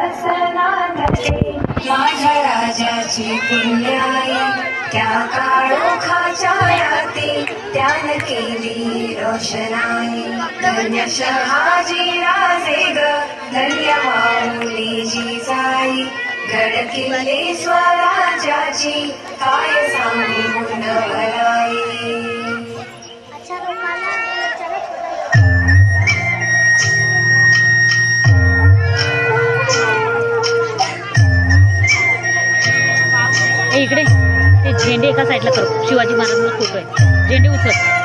रसनातले माझ्या राजाची पुण्याई त्या काळोखाच्या राती त्यान केली रोषणाई धन्य शहाजी राजे ग धन्य माऊली जिजाई गड किल्ले स्वराज्याची काय सांगू भलाई इकडे ते झेंडे एका साईडला करू शिवाजी महाराजांचा फोटो आहे झेंडे उचल